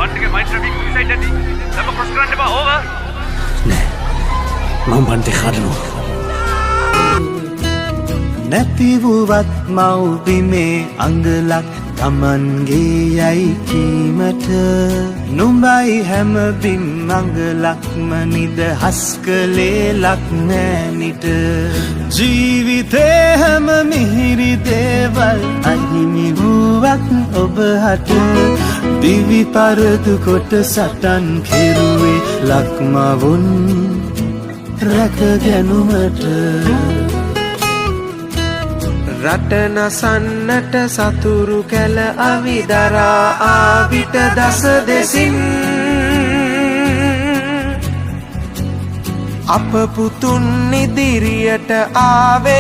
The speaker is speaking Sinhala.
බන්ට්ගේ මයින් ට්‍රැෆික් සයිඩ් ඇති. දැන් ක්‍රොස් කරන්න එපා. ඕවර්. නෑ. මම බන්ට් කඩනවා. නැති වුවත් මව්බිමේ අඟලක් තමන්ගේ යයි කීමට නුඹයි හැම බිම් අඟලක්ම නිදහස් කළේ ලක්මෑනිට ජීවිතේ හැම මිහිරි දේවල් අහිමි වූවක් ඔබ හට දිවි පරදු කොට සටන් කෙරුවේ ලක්මවුන් රැකගැනුමට රට නසන්නට සතුරු කැල අවිදරා ආවිට දස දෙසින් අප පුතුන් ඉදිරියට ආවේ